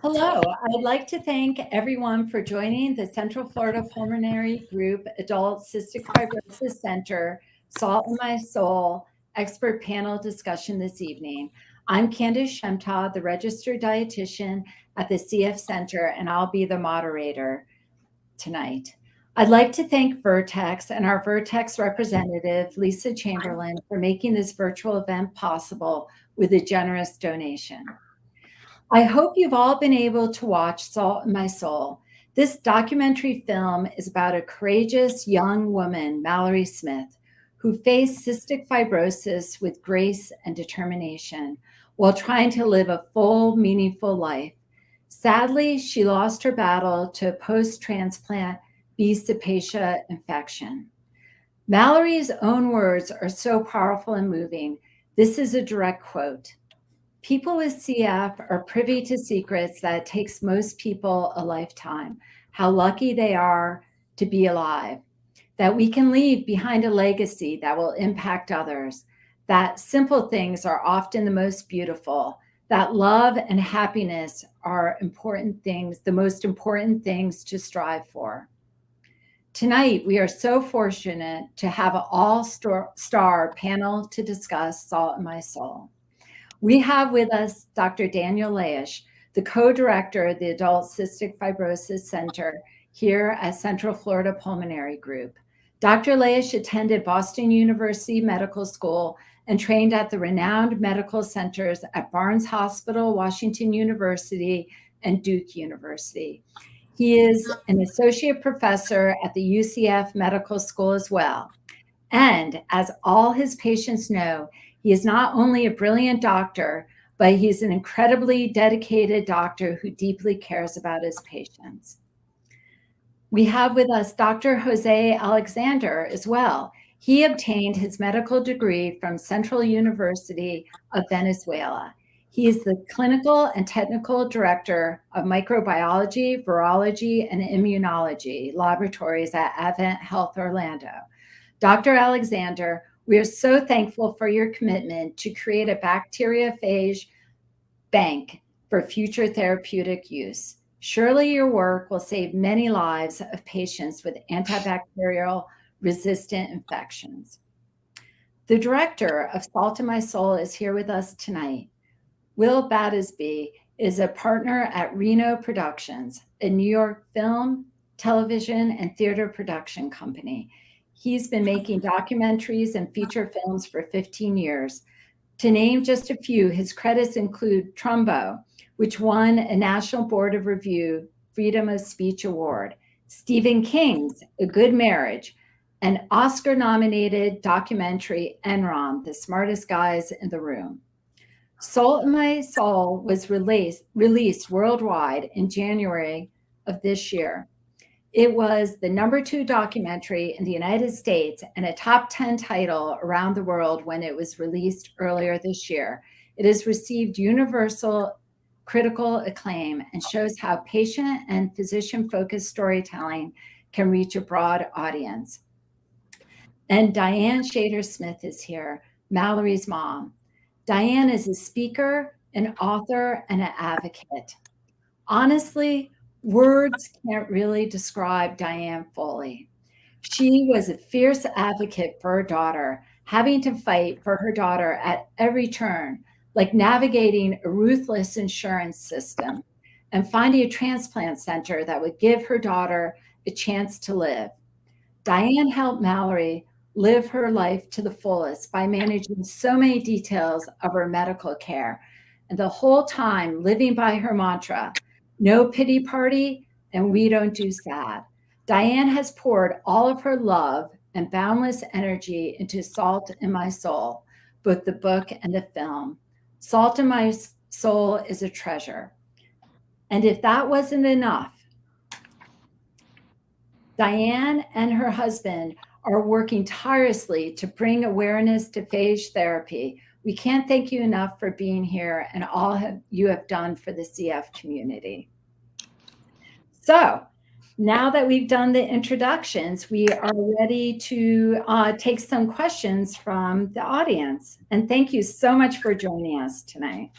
Hello, I'd like to thank everyone for joining the Central Florida Pulmonary Group Adult Cystic Fibrosis Center Salt in My Soul expert panel discussion this evening. I'm Candace Shemta, the registered dietitian at the CF Center, and I'll be the moderator tonight. I'd like to thank Vertex and our Vertex representative, Lisa Chamberlain, for making this virtual event possible with a generous donation. I hope you've all been able to watch Salt in My Soul. This documentary film is about a courageous young woman, Mallory Smith, who faced cystic fibrosis with grace and determination while trying to live a full, meaningful life. Sadly, she lost her battle to a post-transplant B. cepacia infection. Mallory's own words are so powerful and moving. This is a direct quote. People with CF are privy to secrets that it takes most people a lifetime. How lucky they are to be alive, that we can leave behind a legacy that will impact others, that simple things are often the most beautiful, that love and happiness are important things, the most important things to strive for. Tonight, we are so fortunate to have an all-star panel to discuss Salt in My Soul. We have with us Dr. Daniel Laish, the co-director of the Adult Cystic Fibrosis Center here at Central Florida Pulmonary Group. Dr. Laish attended Boston University Medical School and trained at the renowned medical centers at Barnes Hospital, Washington University, and Duke University. He is an associate professor at the UCF Medical School as well. And as all his patients know, he is not only a brilliant doctor, but he's an incredibly dedicated doctor who deeply cares about his patients. We have with us Dr. Jose Alexander as well. He obtained his medical degree from Central University of Venezuela. He is the clinical and technical director of microbiology, virology, and immunology laboratories at Advent Health Orlando. Dr. Alexander, we are so thankful for your commitment to create a bacteriophage bank for future therapeutic use. Surely your work will save many lives of patients with antibacterial resistant infections. The director of Salt in My Soul is here with us tonight. Will Battersby is a partner at Reno Productions, a New York film, television, and theater production company. He's been making documentaries and feature films for 15 years. To name just a few, his credits include Trumbo, which won a National Board of Review Freedom of Speech Award, Stephen King's A Good Marriage, an Oscar-nominated documentary, Enron, The Smartest Guys in the Room. Salt in My Soul was released worldwide in January of this year. It was the #2 documentary in the United States and a top 10 title around the world when it was released earlier this year. It has received universal critical acclaim and shows how patient and physician-focused storytelling can reach a broad audience. And Diane Shader-Smith is here, Mallory's mom. Diane is a speaker, an author, and an advocate. Honestly, words can't really describe Diane fully. She was a fierce advocate for her daughter, having to fight for her daughter at every turn, like navigating a ruthless insurance system and finding a transplant center that would give her daughter a chance to live. Diane helped Mallory live her life to the fullest by managing so many details of her medical care, and the whole time living by her mantra, no pity party, and we don't do sad. Diane has poured all of her love and boundless energy into Salt in My Soul, both the book and the film. Salt in My Soul is a treasure. And if that wasn't enough, Diane and her husband are working tirelessly to bring awareness to phage therapy. We can't thank you enough for being here and all you have done for the CF community. So now that we've done the introductions, we are ready to take some questions from the audience. And thank you so much for joining us tonight.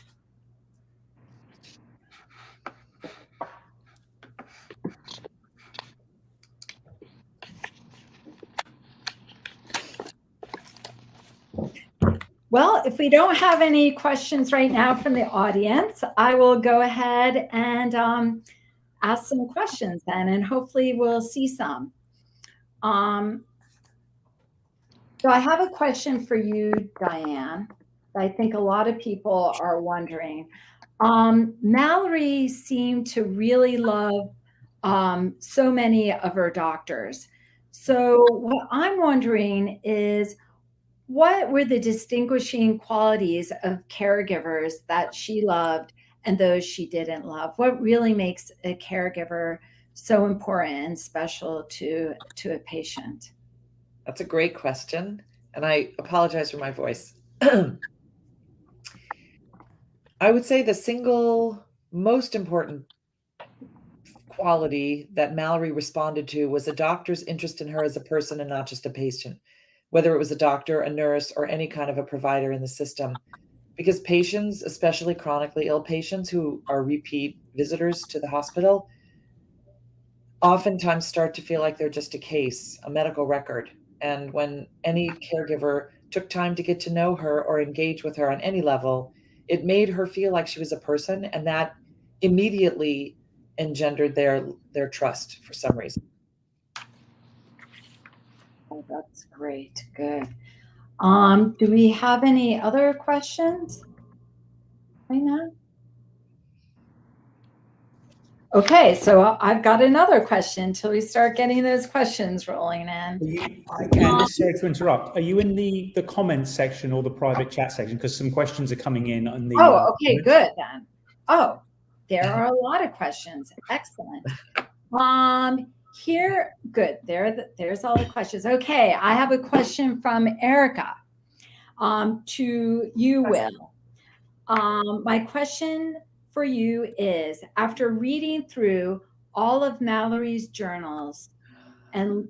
Well, if we don't have any questions right now from the audience, I will go ahead and ask some questions then, and hopefully we'll see some. So I have a question for you, Diane. I think a lot of people are wondering. Mallory seemed to really love so many of her doctors. So what I'm wondering is, what were the distinguishing qualities of caregivers that she loved and those she didn't love? What really makes a caregiver so important and special to a patient? That's a great question, and I apologize for my voice. I would say the single most important quality that Mallory responded to was a doctor's interest in her as a person and not just a patient, whether it was a doctor, a nurse, or any kind of a provider in the system. Because patients, especially chronically ill patients who are repeat visitors to the hospital, oftentimes start to feel like they're just a case, a medical record. And when any caregiver took time to get to know her or engage with her on any level, it made her feel like she was a person, and that immediately engendered their trust for some reason. Oh, that's great. Good. Do we have any other questions right now? Okay, so I've got another question until we start getting those questions rolling in. Sorry to interrupt. Are you in the comments section or the private chat section? Because some questions are coming in on the. Oh, okay, good then. Oh, there are a lot of questions. Excellent. Here, good. There's all the questions. Okay, I have a question from Erica. To you, Will. My question for you is, after reading through all of Mallory's journals and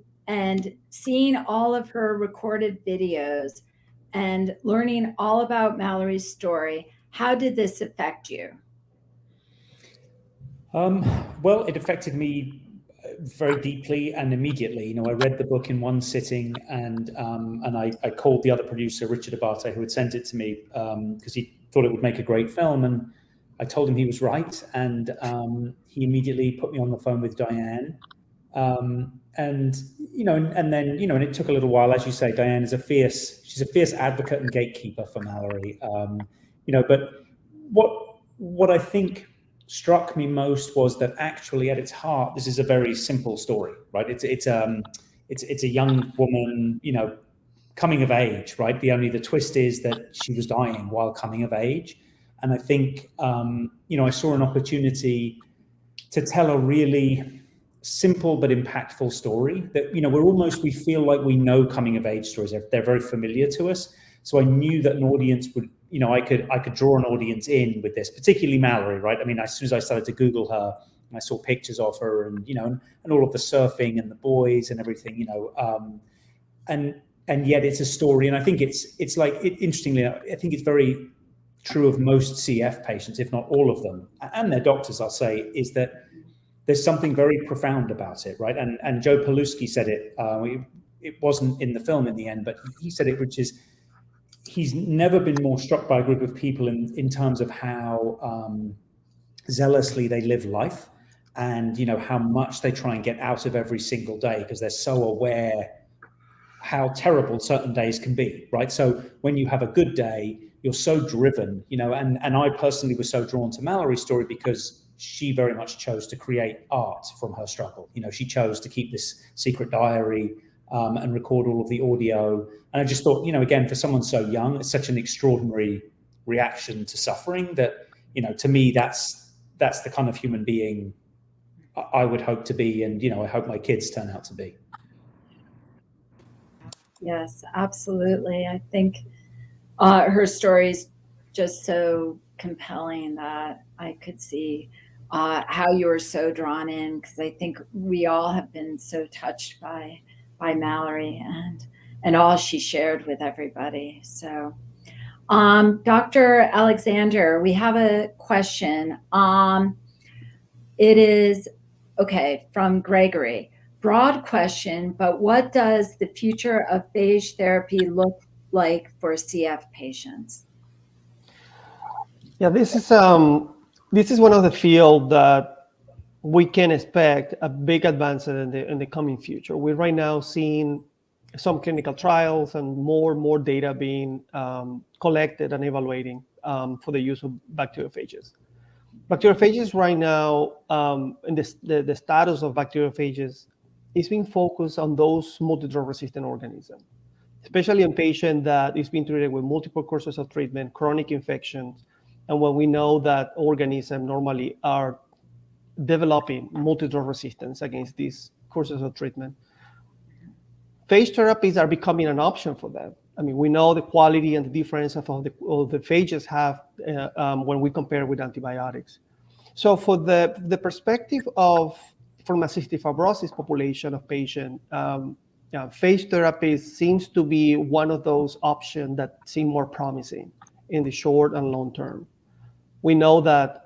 seeing all of her recorded videos and learning all about Mallory's story, how did this affect you? Well, it affected me very deeply and immediately. You know, I read the book in one sitting, and I called the other producer, Richard Abate, who had sent it to me because he thought it would make a great film, and I told him he was right, and he immediately put me on the phone with Diane. And it took a little while. As you say, Diane is she's a fierce advocate and gatekeeper for Mallory. But what I think struck me most was that actually at its heart, this is a very simple story, right? It's a young woman, coming of age, right? The twist is that she was dying while coming of age. And I think, I saw an opportunity to tell a really simple but impactful story that, we feel like we know coming of age stories. They're very familiar to us. So I knew that an audience would, I could draw an audience in with this, particularly Mallory, right? I mean, as soon as I started to Google her, and I saw pictures of her and, and all of the surfing and the boys and everything, and yet it's a story. And I think interestingly, I think it's very true of most CF patients, if not all of them, and their doctors, I'll say, is that there's something very profound about it, right? And Joe Paluski said it. It wasn't in the film in the end, but he said it, which is he's never been more struck by a group of people in terms of how zealously they live life, and how much they try and get out of every single day because they're so aware how terrible certain days can be, right? So when you have a good day, you're so driven, and I personally was so drawn to Mallory's story because she very much chose to create art from her struggle. She chose to keep this secret diary and record all of the audio. And I just thought, again, for someone so young, it's such an extraordinary reaction to suffering that, to me, that's the kind of human being I would hope to be. And, I hope my kids turn out to be. Yes, absolutely. I think her story is just so compelling that I could see how you were so drawn in, because I think we all have been so touched by Mallory and all she shared with everybody. So, Dr. Alexander, we have a question. It is, from Gregory. Broad question, but what does the future of Beige therapy look like for CF patients? Yeah, this is one of the field that we can expect a big advance in the coming future. We're right now seeing some clinical trials and more data being collected and evaluating for the use of bacteriophages. Bacteriophages right now, in the status of bacteriophages is being focused on those multi-drug resistant organisms, especially in patients that is being treated with multiple courses of treatment, chronic infections, and when we know that organisms normally are developing multi-drug resistance against these courses of treatment. Phage therapies are becoming an option for them. I mean, we know the quality and the difference of the phages have when we compare with antibiotics. So for the perspective of from a cystic fibrosis population of patients, phage therapy seems to be one of those options that seem more promising in the short and long term. We know that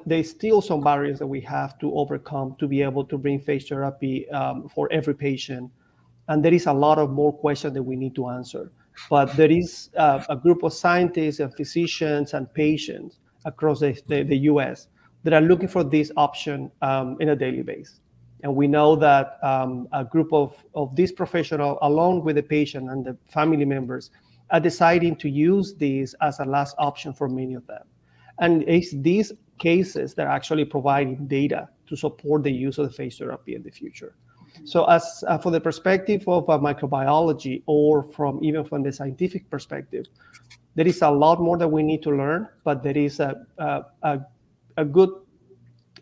there's still some barriers that we have to overcome to be able to bring phage therapy for every patient. And there is a lot of more questions that we need to answer. But there is a group of scientists and physicians and patients across the US that are looking for this option in a daily basis. And we know that a group of these professionals, along with the patient and the family members, are deciding to use this as a last option for many of them. And it's these cases that are actually providing data to support the use of the phage therapy in the future. So as for the perspective of microbiology or even from the scientific perspective, there is a lot more that we need to learn, but there is a good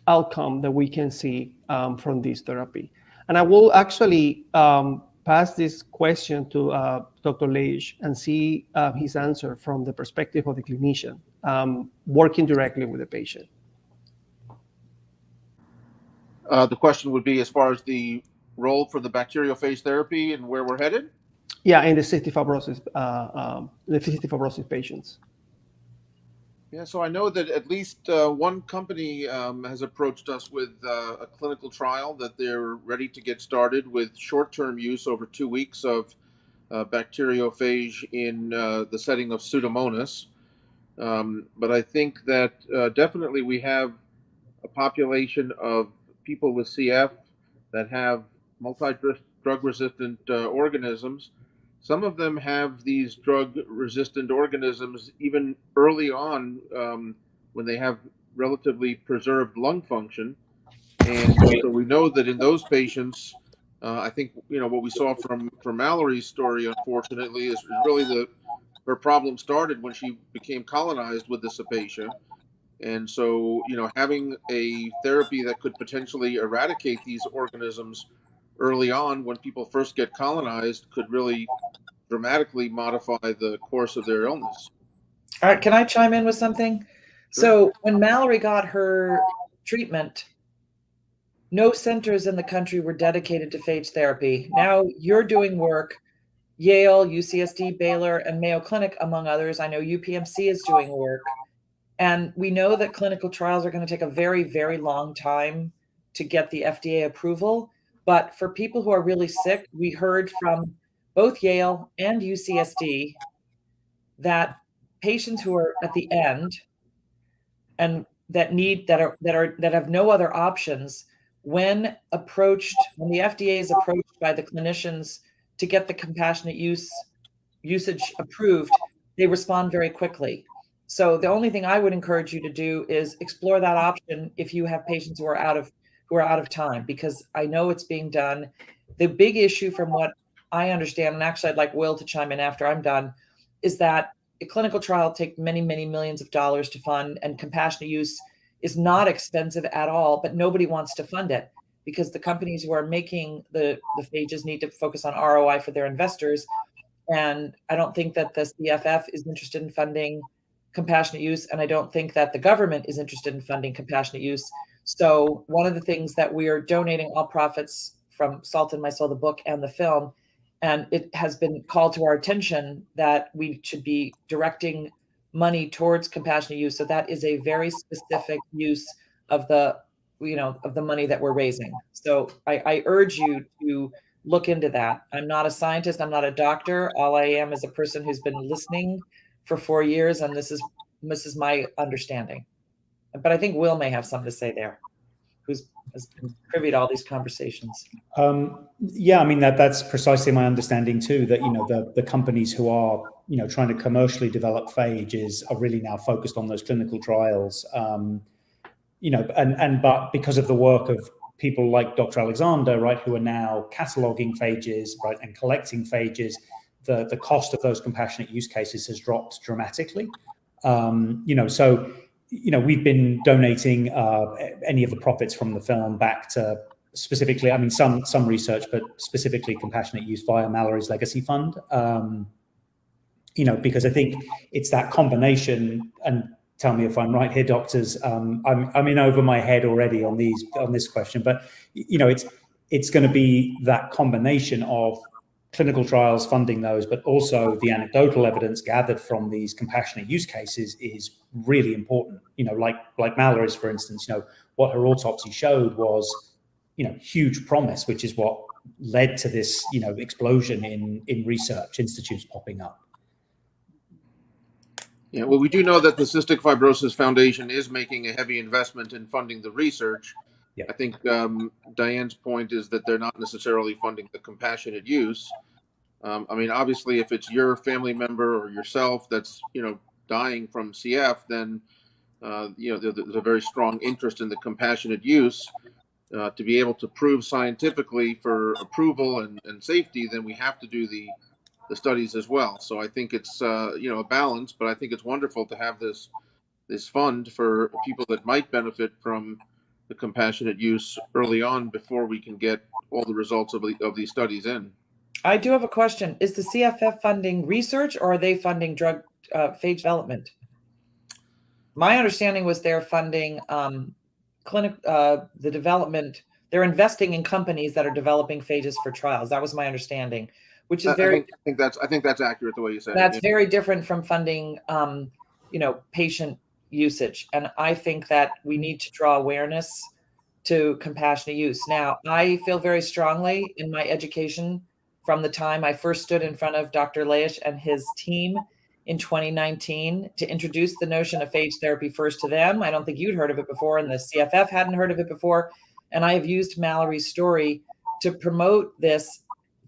outcome that we can see from this therapy. And I will actually pass this question to Dr. Laish and see his answer from the perspective of the clinician working directly with the patient. The question would be as far as the role for the bacteriophage therapy and where we're headed? Yeah, in the cystic fibrosis patients. Yeah, so I know that at least one company has approached us with a clinical trial that they're ready to get started with short-term use over 2 weeks of bacteriophage in the setting of Pseudomonas. But I think that definitely we have a population of people with CF that have multi-drug resistant organisms. Some of them have these drug-resistant organisms even early on when they have relatively preserved lung function. And so we know that in those patients, I think, what we saw from Mallory's story, unfortunately, is really her problem started when she became colonized with the cepacia. And so, having a therapy that could potentially eradicate these organisms early on when people first get colonized could really dramatically modify the course of their illness. All right, can I chime in with something? Sure. So when Mallory got her treatment, no centers in the country were dedicated to phage therapy. Now you're doing work, Yale, UCSD, Baylor, and Mayo Clinic, among others. I know UPMC is doing work. And we know that clinical trials are going to take a very, very long time to get the FDA approval. But for people who are really sick, we heard from both Yale and UCSD that patients who are at the end and that have no other options, when the FDA is approached by the clinicians to get the compassionate usage approved, they respond very quickly. So the only thing I would encourage you to do is explore that option if you have patients who are out of time, because I know it's being done. The big issue from what I understand, and actually I'd like Will to chime in after I'm done, is that a clinical trial takes many, many millions of dollars to fund, and compassionate use is not expensive at all, but nobody wants to fund it because the companies who are making the phages need to focus on ROI for their investors. And I don't think that the CFF is interested in funding compassionate use, and I don't think that the government is interested in funding compassionate use. So one of the things that we are donating all profits from Salt in My Soul, the book and the film, and it has been called to our attention that we should be directing money towards compassionate use. So that is a very specific use of the money that we're raising. So I urge you to look into that. I'm not a scientist. I'm not a doctor. All I am is a person who's been listening for 4 years, and this is my understanding. But I think Will may have something to say there, has been privy to all these conversations. Yeah, I mean that's precisely my understanding too. That the companies who are trying to commercially develop phages are really now focused on those clinical trials. But because of the work of people like Dr. Alexander, right, who are now cataloging phages, right, and collecting phages, the cost of those compassionate use cases has dropped dramatically. So we've been donating any of the profits from the film back to specifically, I mean, some research, but specifically compassionate use via Mallory's Legacy Fund. Because I think it's that combination, and tell me if I'm right here, doctors. I'm in over my head already on this question, but it's going to be that combination of clinical trials funding those, but also the anecdotal evidence gathered from these compassionate use cases is really important. Like Mallory's, for instance, what her autopsy showed was, huge promise, which is what led to this, explosion in research institutes popping up. Yeah, well, we do know that the Cystic Fibrosis Foundation is making a heavy investment in funding the research. Yeah. I think Diane's point is that they're not necessarily funding the compassionate use. I mean, obviously, if it's your family member or yourself that's dying from CF, then there's a very strong interest in the compassionate use. To be able to prove scientifically for approval and safety, then we have to do the studies as well. So I think it's a balance, but I think it's wonderful to have this fund for people that might benefit from the compassionate use early on before we can get all the results of these studies in. I do have a question. Is the CFF funding research, or are they funding drug phage development? My understanding was they're funding the development. They're investing in companies that are developing phages for trials. That was my understanding, which is very. I think that's accurate the way you said it. That's very different from funding, patient usage, and I think that we need to draw awareness to compassionate use. Now, I feel very strongly in my education from the time I first stood in front of Dr. Laish and his team in 2019 to introduce the notion of phage therapy first to them. I don't think you'd heard of it before, and the CFF hadn't heard of it before. And I have used Mallory's story to promote this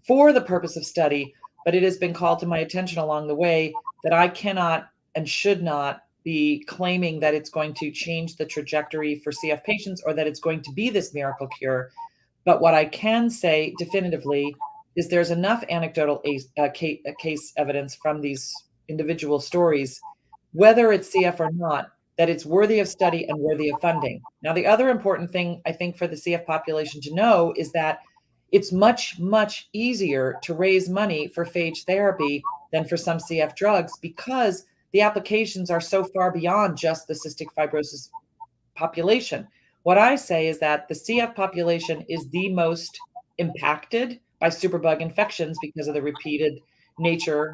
for the purpose of study, but it has been called to my attention along the way that I cannot and should not be claiming that it's going to change the trajectory for CF patients or that it's going to be this miracle cure. But what I can say definitively is there's enough anecdotal case evidence from these individual stories, whether it's CF or not, that it's worthy of study and worthy of funding. Now, the other important thing I think for the CF population to know is that it's much, much easier to raise money for phage therapy than for some CF drugs because the applications are so far beyond just the cystic fibrosis population. What I say is that the CF population is the most impacted by superbug infections because of the repeated nature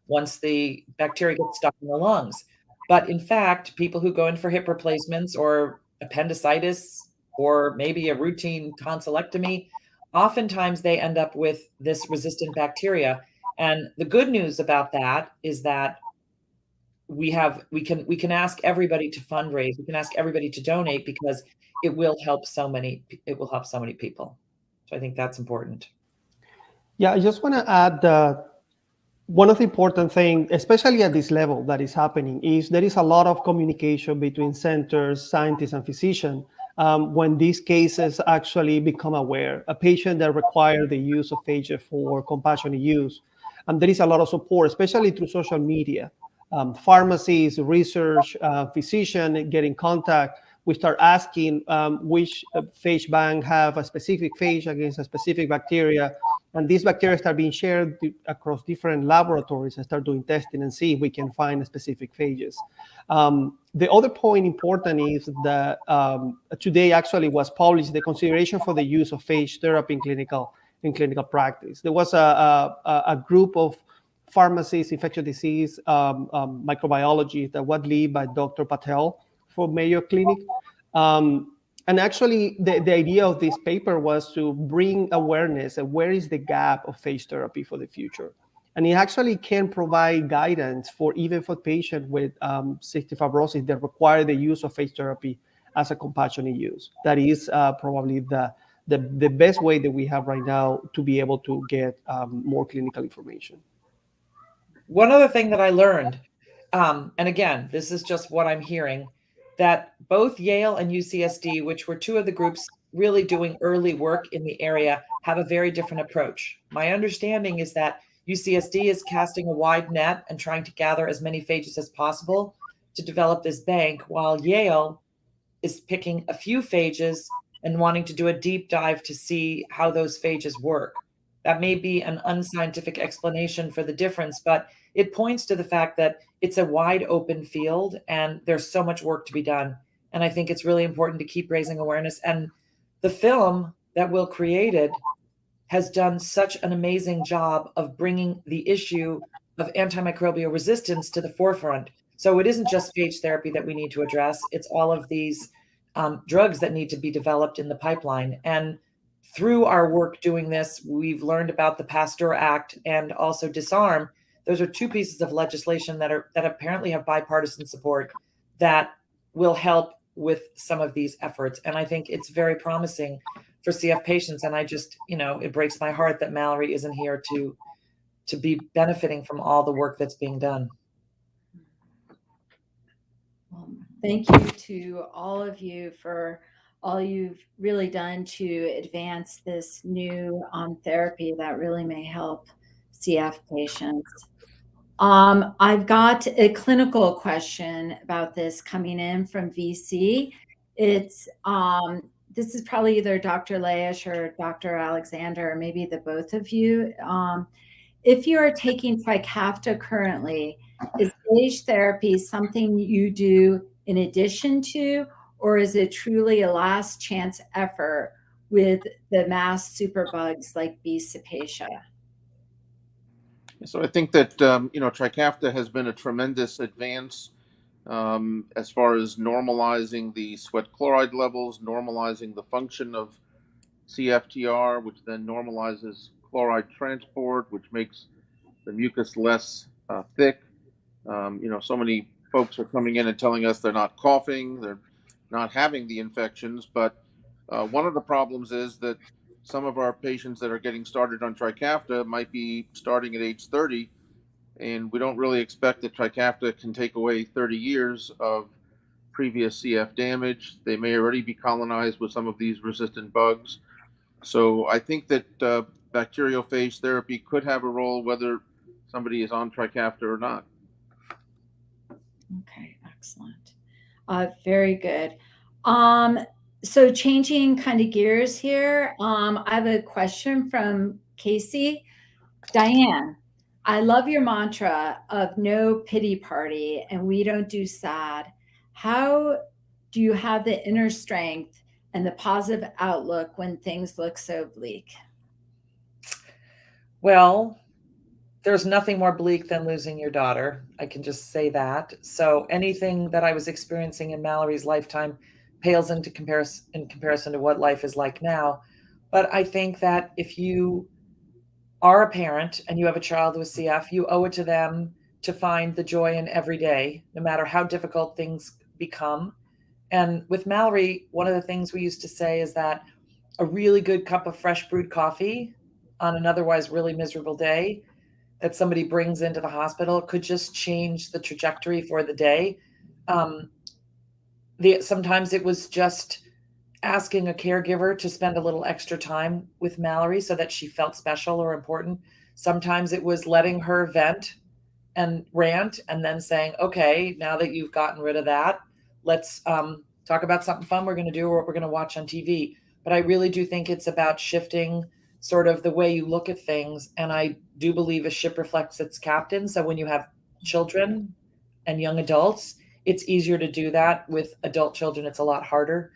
once the bacteria gets stuck in the lungs. But in fact, people who go in for hip replacements or appendicitis or maybe a routine tonsillectomy, oftentimes they end up with this resistant bacteria. And the good news about that is that we can ask everybody to fundraise. We can ask everybody to donate because it will help so many people. So I think that's important. Yeah, I just want to add that one of the important things, especially at this level that is happening, is there is a lot of communication between centers, scientists, and physicians when these cases actually become aware. A patient that requires the use of phage for compassionate use, and there is a lot of support, especially through social media. Pharmacies, research, physician get in contact. We start asking which phage bank have a specific phage against a specific bacteria. And these bacteria start being shared across different laboratories and start doing testing and see if we can find specific phages. The other point important is that today actually was published the consideration for the use of phage therapy in clinical practice. There was a group of pharmacists, infectious disease, microbiologists that was led by Dr. Patel for Mayo Clinic. And actually, the idea of this paper was to bring awareness of where is the gap of phage therapy for the future. And it actually can provide guidance for even for patients with cystic fibrosis that require the use of phage therapy as a compassionate use. That is probably the best way that we have right now to be able to get more clinical information. One other thing that I learned, and again, this is just what I'm hearing, that both Yale and UCSD, which were two of the groups really doing early work in the area, have a very different approach. My understanding is that UCSD is casting a wide net and trying to gather as many phages as possible to develop this bank, while Yale is picking a few phages and wanting to do a deep dive to see how those phages work. That may be an unscientific explanation for the difference, but it points to the fact that it's a wide open field and there's so much work to be done. And I think it's really important to keep raising awareness. And the film that Will created has done such an amazing job of bringing the issue of antimicrobial resistance to the forefront. So it isn't just phage therapy that we need to address, it's all of these drugs that need to be developed in the pipeline. And through our work doing this, we've learned about the Pasteur Act and also Disarm. Those are two pieces of legislation that apparently have bipartisan support that will help with some of these efforts. And I think it's very promising for CF patients. And I just, it breaks my heart that Mallory isn't here to be benefiting from all the work that's being done. Thank you to all of you for all you've really done to advance this new therapy that really may help CF patients. I've got a clinical question about this coming in from VC. It's this is probably either Dr. Laish or Dr. Alexander, or maybe the both of you. If you are taking Trikafta currently, is phage therapy something you do in addition to, or is it truly a last chance effort with the mass superbugs like B. cepacia? So I think that Trikafta has been a tremendous advance as far as normalizing the sweat chloride levels, normalizing the function of CFTR, which then normalizes chloride transport, which makes the mucus less thick. So many folks are coming in and telling us they're not coughing, they're not having the infections, but one of the problems is that some of our patients that are getting started on Trikafta might be starting at age 30, and we don't really expect that Trikafta can take away 30 years of previous CF damage. They may already be colonized with some of these resistant bugs. So I think that bacteriophage therapy could have a role whether somebody is on Trikafta or not. Okay, excellent. Very good. So changing kind of gears here, I have a question from Casey. Diane, I love your mantra of no pity party and we don't do sad. How do you have the inner strength and the positive outlook when things look so bleak? Well, there's nothing more bleak than losing your daughter. I can just say that. So anything that I was experiencing in Mallory's lifetime pales into comparison to what life is like now. But I think that if you are a parent and you have a child with CF, you owe it to them to find the joy in every day, no matter how difficult things become. And with Mallory, one of the things we used to say is that a really good cup of fresh brewed coffee on an otherwise really miserable day that somebody brings into the hospital could just change the trajectory for the day. Sometimes it was just asking a caregiver to spend a little extra time with Mallory so that she felt special or important. Sometimes it was letting her vent and rant and then saying, okay, now that you've gotten rid of that, let's talk about something fun we're going to do or what we're going to watch on TV. But I really do think it's about shifting sort of the way you look at things. And I do believe a ship reflects its captain. So when you have children and young adults, it's easier to do that. With adult children, it's a lot harder.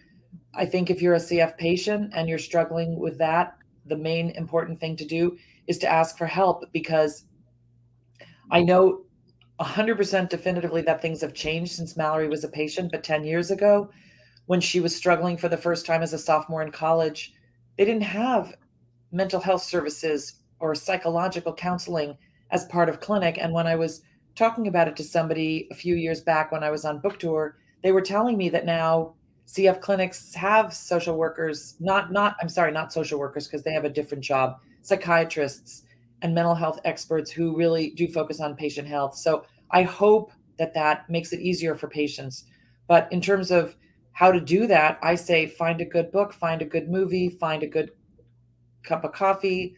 I think if you're a CF patient and you're struggling with that, the main important thing to do is to ask for help, because I know 100% definitively that things have changed since Mallory was a patient, but 10 years ago, when she was struggling for the first time as a sophomore in college, they didn't have mental health services or psychological counseling as part of clinic. And when I was talking about it to somebody a few years back when I was on book tour, they were telling me that now CF clinics have social workers, not social workers, because they have a different job, psychiatrists and mental health experts who really do focus on patient health. So I hope that that makes it easier for patients. But in terms of how to do that, I say find a good book, find a good movie, find a good cup of coffee,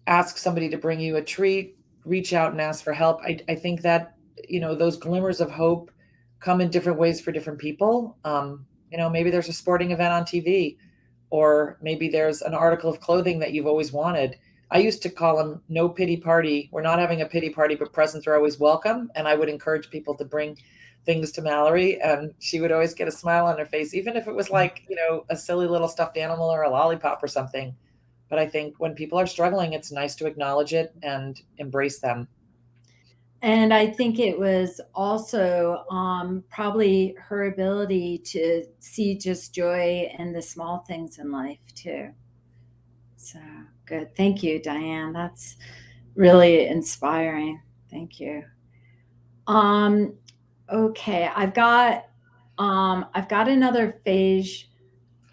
ask somebody to bring you a treat, reach out and ask for help. I think that, those glimmers of hope come in different ways for different people. Maybe there's a sporting event on TV, or maybe there's an article of clothing that you've always wanted. I used to call them no pity party. We're not having a pity party, but presents are always welcome. And I would encourage people to bring things to Mallory, and she would always get a smile on her face, even if it was like, a silly little stuffed animal or a lollipop or something. But I think when people are struggling, it's nice to acknowledge it and embrace them. And I think it was also probably her ability to see just joy in the small things in life too. So good. Thank you, Diane. That's really inspiring. Thank you. Okay, I've got another phage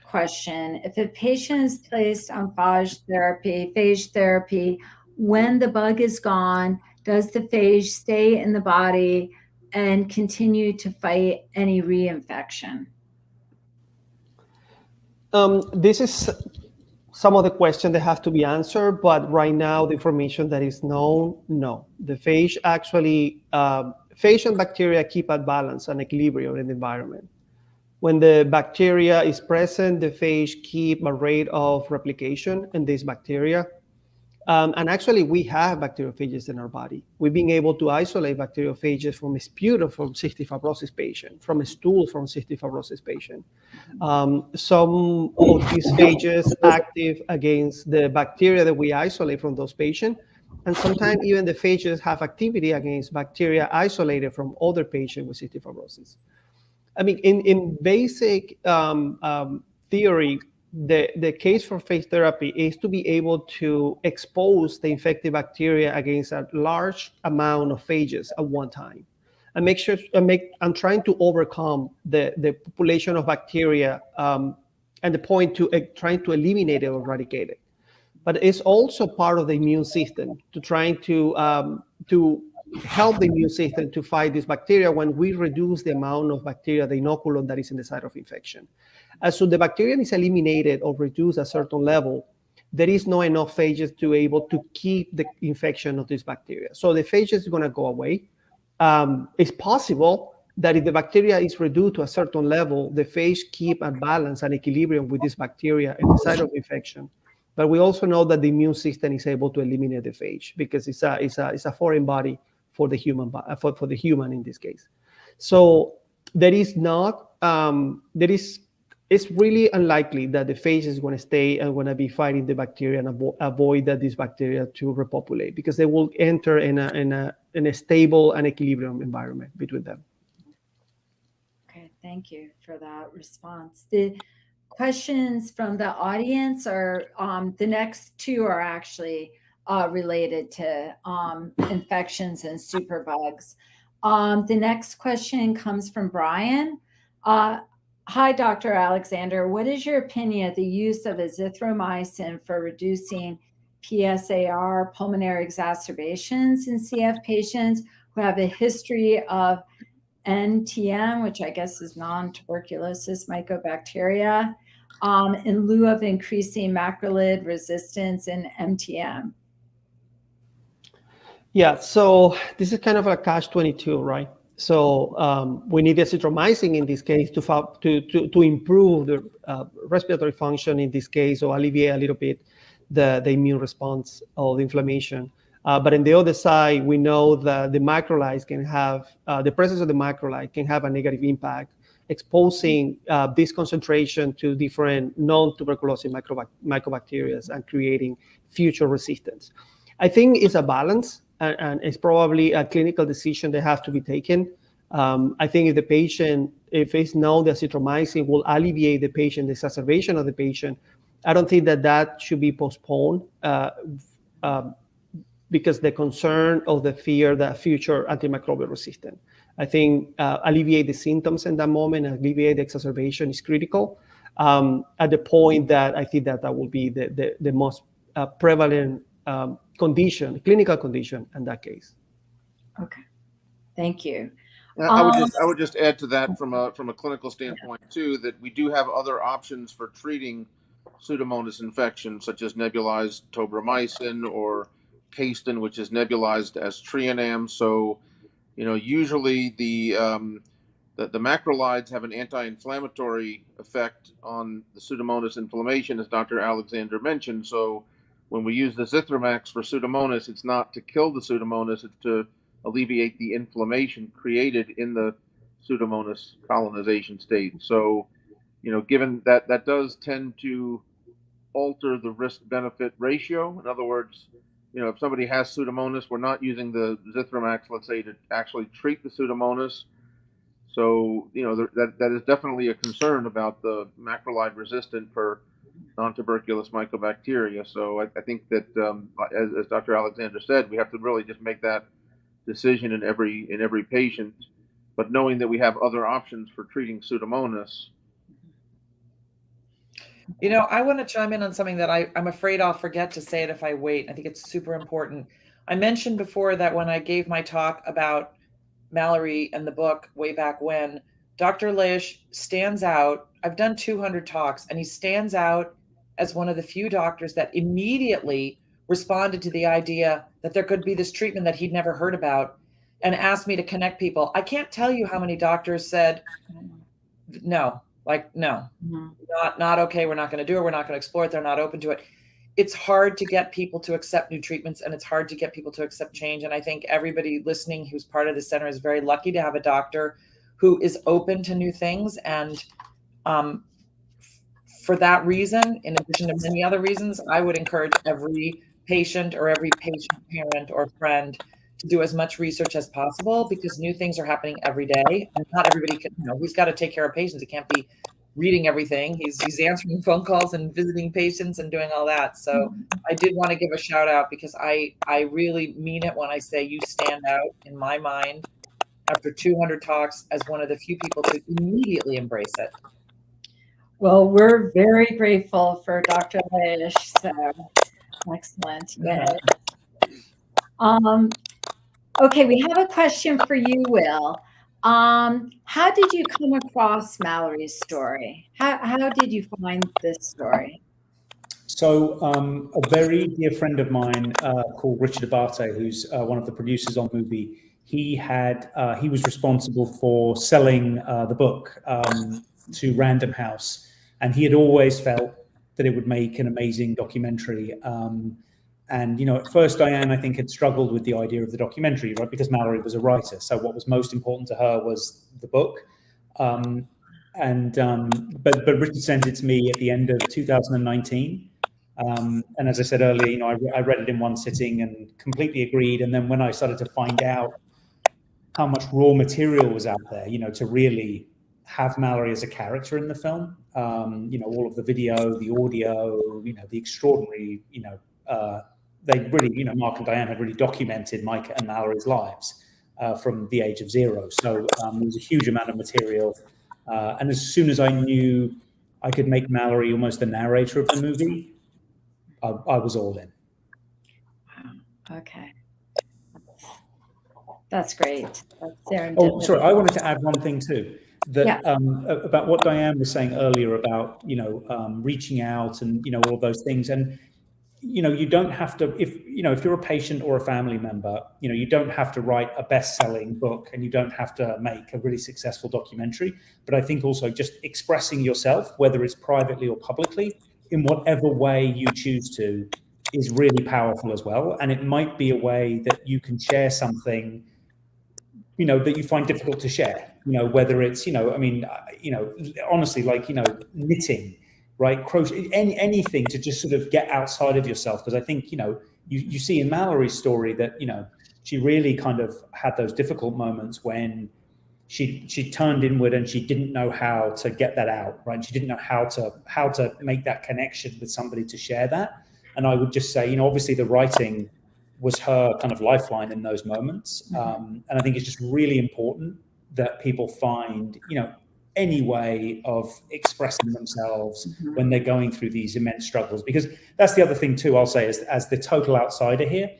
question. If a patient is placed on phage therapy, when the bug is gone, does the phage stay in the body and continue to fight any reinfection? This is some of the questions that have to be answered, but right now the information that is known, no. The phage actually, phage and bacteria keep at balance and equilibrium in the environment. When the bacteria is present, the phage keep a rate of replication in these bacteria. And actually, we have bacteriophages in our body. We've been able to isolate bacteriophages from a sputum from cystic fibrosis patient, from a stool from cystic fibrosis patient. Some of these phages active against the bacteria that we isolate from those patients. And sometimes even the phages have activity against bacteria isolated from other patients with cystic fibrosis. I mean, in basic theory, the case for phage therapy is to be able to expose the infected bacteria against a large amount of phages at one time, and I'm trying to overcome the population of bacteria and the point to trying to eliminate it or eradicate it. But it's also part of the immune system to trying to help the immune system to fight this bacteria when we reduce the amount of bacteria, the inoculum that is in the site of infection. As soon as the bacteria is eliminated or reduced at a certain level, there is not enough phages to be able to keep the infection of this bacteria. So the phages is going to go away. It's possible that if the bacteria is reduced to a certain level, the phage keep at balance and equilibrium with this bacteria in the site of infection. But we also know that the immune system is able to eliminate the phage because it's a foreign body for the human, for the human in this case. So it's really unlikely that the phage is going to stay and going to be fighting the bacteria and avoid that these bacteria to repopulate, because they will enter in a stable and equilibrium environment between them. Okay, thank you for that response. The questions from the audience are the next two are actually related to infections and superbugs. The next question comes from Brian. Hi, Dr. Alexander. What is your opinion of the use of azithromycin for reducing PSAR, pulmonary exacerbations, in CF patients who have a history of NTM, which I guess is non-tuberculosis mycobacteria, in lieu of increasing macrolide resistance in MTM? Yeah, so this is kind of a catch-22, right? So we need azithromycin in this case to improve the respiratory function in this case, or alleviate a little bit the immune response of the inflammation. But on the other side, we know that the macrolides can have, the presence of the macrolide can have a negative impact, exposing this concentration to different non-tuberculosis mycobacteria and creating future resistance. I think it's a balance, and it's probably a clinical decision that has to be taken. I think if the patient if it's known that azithromycin will alleviate the patient, the exacerbation of the patient, I don't think that should be postponed because the concern of the fear that future antimicrobial resistance. I think alleviate the symptoms in that moment, alleviate the exacerbation is critical. At the point that I think that will be the most prevalent condition, clinical condition in that case. Okay, thank you. I would just add to that from a clinical standpoint too, that we do have other options for treating Pseudomonas infections, such as nebulized tobramycin or Caistin, which is nebulized as Trianam. So, usually the macrolides have an anti-inflammatory effect on the Pseudomonas inflammation, as Dr. Alexander mentioned. So when we use the Zithromax for Pseudomonas, it's not to kill the Pseudomonas, it's to alleviate the inflammation created in the Pseudomonas colonization state. So, given that does tend to alter the risk-benefit ratio. In other words, if somebody has Pseudomonas, we're not using the Zithromax, let's say, to actually treat the Pseudomonas. So, that is definitely a concern about the macrolide resistant for non-tuberculous mycobacteria. So I think that, as Dr. Alexander said, we have to really just make that decision in every patient, but knowing that we have other options for treating Pseudomonas. I want to chime in on something that I'm afraid I'll forget to say it if I wait. I think it's super important. I mentioned before that when I gave my talk about Mallory and the book way back when, Dr. Laish stands out. I've done 200 talks, and he stands out as one of the few doctors that immediately responded to the idea that there could be this treatment that he'd never heard about and asked me to connect people. I can't tell you how many doctors said, no, not okay. We're not going to do it. We're not going to explore it. They're not open to it. It's hard to get people to accept new treatments, and it's hard to get people to accept change. And I think everybody listening who's part of the center is very lucky to have a doctor who is open to new things. And for that reason, in addition to many other reasons, I would encourage every patient or every patient parent or friend to do as much research as possible, because new things are happening every day. And not everybody can, he's got to take care of patients. He can't be reading everything. He's answering phone calls and visiting patients and doing all that. So I did want to give a shout out, because I really mean it when I say you stand out in my mind after 200 talks as one of the few people to immediately embrace it. Well, we're very grateful for Dr. Laish. So excellent. Yay. Okay, we have a question for you, Will. How did you come across Mallory's story? How did you find this story? So a very dear friend of mine called Richard Abate, who's one of the producers on the movie, he was responsible for selling the book to Random House, and he had always felt that it would make an amazing documentary. And, at first Diane, I think, had struggled with the idea of the documentary, right? Because Mallory was a writer. So what was most important to her was the book. But Richard sent it to me at the end of 2019. And as I said earlier, I read it in one sitting and completely agreed. And then when I started to find out how much raw material was out there, to really have Mallory as a character in the film, all of the video, the audio, the extraordinary, they really, Mark and Diane had really documented Mike and Mallory's lives from the age of 0. So there was a huge amount of material. And as soon as I knew I could make Mallory almost the narrator of the movie, I was all in. Wow. Okay. That's great. That's serendipitous. Oh, sorry. I wanted to add one thing too. About what Diane was saying earlier about, reaching out and, all of those things. And, you don't have to, if you're a patient or a family member, you don't have to write a best-selling book, and you don't have to make a really successful documentary. But I think also just expressing yourself, whether it's privately or publicly, in whatever way you choose to, is really powerful as well. And it might be a way that you can share something, that you find difficult to share, whether it's, honestly, like, knitting, right? Crochet, anything to just sort of get outside of yourself. Because I think, you see in Mallory's story that, she really kind of had those difficult moments when she turned inward and she didn't know how to get that out, right? She didn't know how to make that connection with somebody to share that. And I would just say, obviously the writing was her kind of lifeline in those moments. And I think it's just really important that people find, any way of expressing themselves when they're going through these immense struggles. Because that's the other thing too, I'll say, as the total outsider here,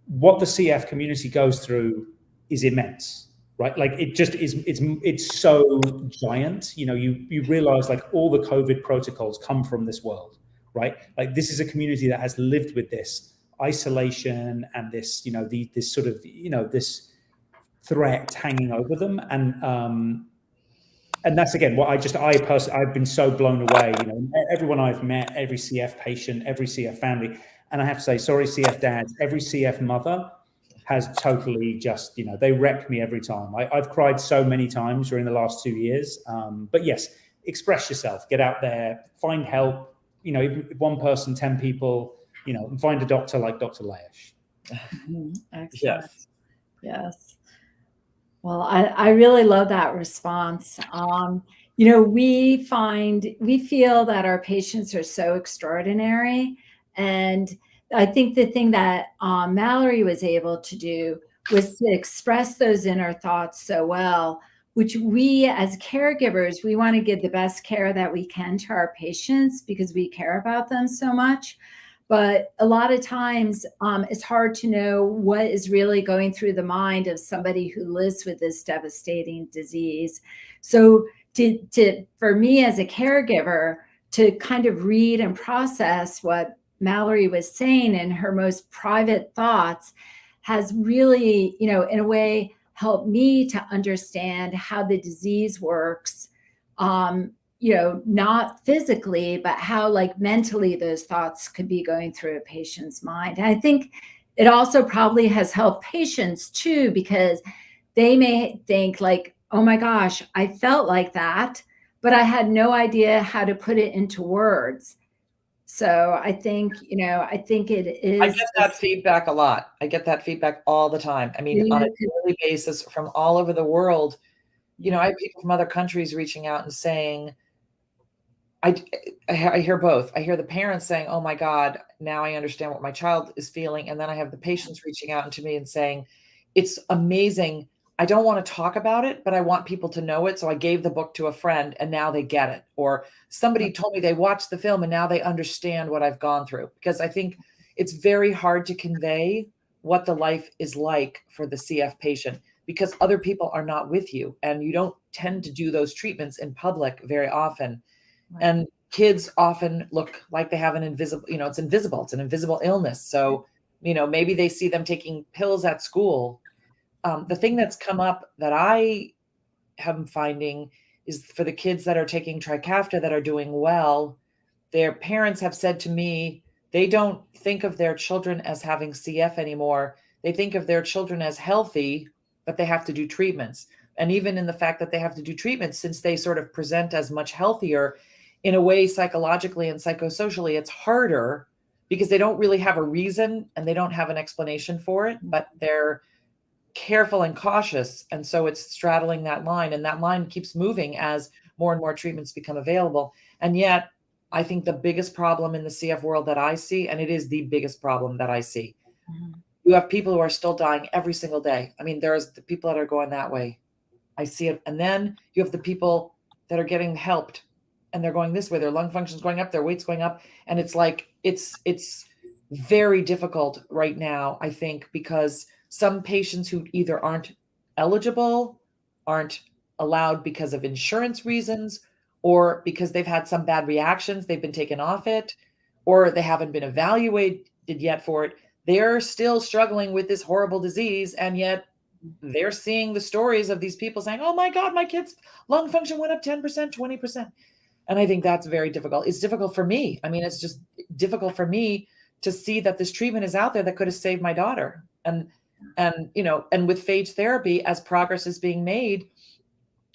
what the CF community goes through is immense, right? Like it just is, it's so giant. You realize like all the COVID protocols come from this world, right? Like this is a community that has lived with this isolation and this, this sort of, this threat hanging over them. And that's again what I've been so blown away. Everyone I've met, every CF patient, every CF family, and I have to say, sorry, CF dads, every CF mother has totally just, they wreck me every time. I've cried so many times during the last 2 years. But yes, express yourself, get out there, find help. Even one person, 10 people, and find a doctor like Dr. Laish. Excellent. Yes. Well, I really love that response. We feel that our patients are so extraordinary. And I think the thing that Mallory was able to do was to express those inner thoughts so well, which we as caregivers, we want to give the best care that we can to our patients because we care about them so much. But a lot of times it's hard to know what is really going through the mind of somebody who lives with this devastating disease. So for me as a caregiver, to kind of read and process what Mallory was saying in her most private thoughts has really, in a way, helped me to understand how the disease works. Not physically, but how like mentally those thoughts could be going through a patient's mind. And I think it also probably has helped patients too, because they may think like, oh my gosh, I felt like that, but I had no idea how to put it into words. So I think, it is. I get that feedback a lot. I get that feedback all the time. I mean, on a daily basis from all over the world, I have people from other countries reaching out and saying, I hear both. I hear the parents saying, oh my God, now I understand what my child is feeling. And then I have the patients reaching out to me and saying, it's amazing. I don't want to talk about it, but I want people to know it. So I gave the book to a friend and now they get it. Or somebody told me they watched the film and now they understand what I've gone through. Because I think it's very hard to convey what the life is like for the CF patient because other people are not with you and you don't tend to do those treatments in public very often. Right. And kids often look like they have an invisible, it's invisible. It's an invisible illness. So, maybe they see them taking pills at school. The thing that's come up that I am finding is for the kids that are taking Trikafta that are doing well, their parents have said to me, they don't think of their children as having CF anymore. They think of their children as healthy, but they have to do treatments. And even in the fact that they have to do treatments, since they sort of present as much healthier, in a way, psychologically and psychosocially, it's harder because they don't really have a reason and they don't have an explanation for it, but they're careful and cautious. And so it's straddling that line, and that line keeps moving as more and more treatments become available. And yet, I think the biggest problem in the CF world that I see, and it is the biggest problem that I see, you have people who are still dying every single day. I mean, there's the people that are going that way. I see it. And then you have the people that are getting helped and they're going this way, their lung function's going up, their weight's going up. And it's like, it's very difficult right now, I think, because some patients who either aren't eligible, aren't allowed because of insurance reasons, or because they've had some bad reactions, they've been taken off it, or they haven't been evaluated yet for it. They're still struggling with this horrible disease. And yet they're seeing the stories of these people saying, oh my God, my kid's lung function went up 10%, 20%. And I think that's very difficult. It's difficult for me. I mean, it's just difficult for me to see that this treatment is out there that could have saved my daughter. And with phage therapy, as progress is being made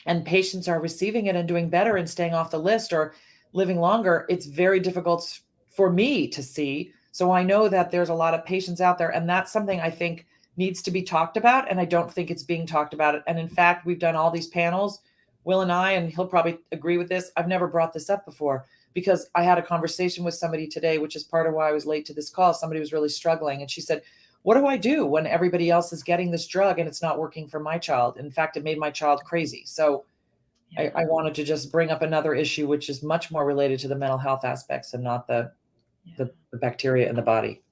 and patients are receiving it and doing better and staying off the list or living longer, it's very difficult for me to see. So I know that there's a lot of patients out there, and that's something I think needs to be talked about, and I don't think it's being talked about. And in fact, we've done all these panels, Will and I, and he'll probably agree with this. I've never brought this up before because I had a conversation with somebody today, which is part of why I was late to this call. Somebody was really struggling, and she said, what do I do when everybody else is getting this drug and it's not working for my child? In fact, it made my child crazy. So I wanted to just bring up another issue, which is much more related to the mental health aspects and not the bacteria in the body.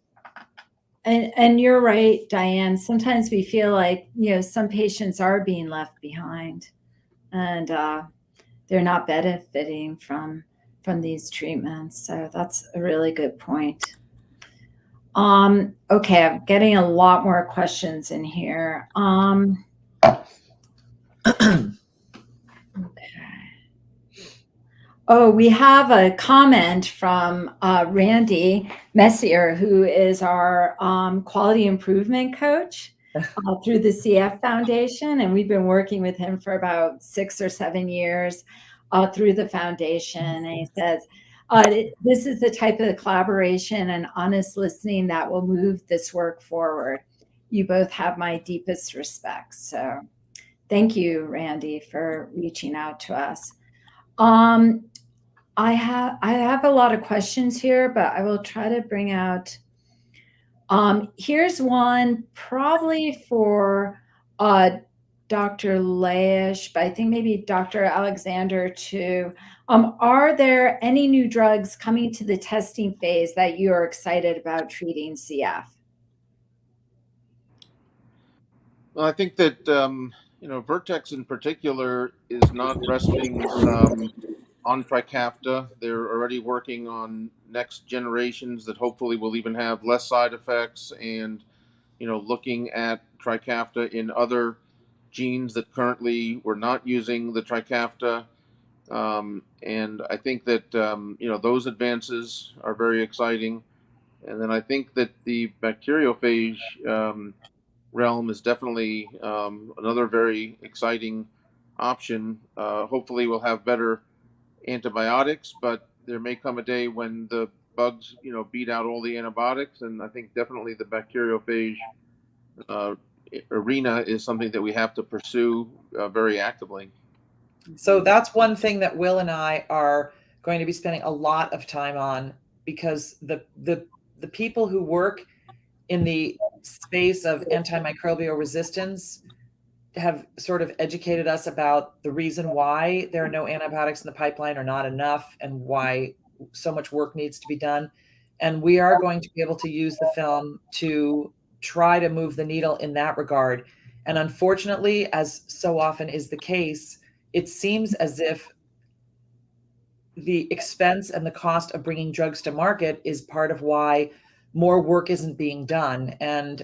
And you're right, Diane. Sometimes we feel like, some patients are being left behind and they're not benefiting from these treatments. So that's a really good point. Okay, I'm getting a lot more questions in here. Oh, we have a comment from Randy Messier, who is our quality improvement coach through the CF Foundation. And we've been working with him for about 6 or 7 years through the foundation. And he says, this is the type of collaboration and honest listening that will move this work forward. You both have my deepest respect. So thank you, Randy, for reaching out to us. I have a lot of questions here, but I will try to bring out. Here's one probably for Dr. Laish, but I think maybe Dr. Alexander too. Are there any new drugs coming to the testing phase that you are excited about treating CF? Well, I think that Vertex in particular is not resting on Trikafta. They're already working on next generations that hopefully will even have less side effects, and looking at Trikafta in other genes that currently we're not using the Trikafta. And I think that those advances are very exciting. And then I think that the bacteriophage realm is definitely another very exciting option. Hopefully we'll have better antibiotics, but there may come a day when the bugs, beat out all the antibiotics. And I think definitely the bacteriophage arena is something that we have to pursue very actively. So that's one thing that Will and I are going to be spending a lot of time on, because the people who work in the space of antimicrobial resistance have sort of educated us about the reason why there are no antibiotics in the pipeline, or not enough, and why so much work needs to be done. And we are going to be able to use the film to try to move the needle in that regard. And unfortunately, as so often is the case, it seems as if the expense and the cost of bringing drugs to market is part of why more work isn't being done. And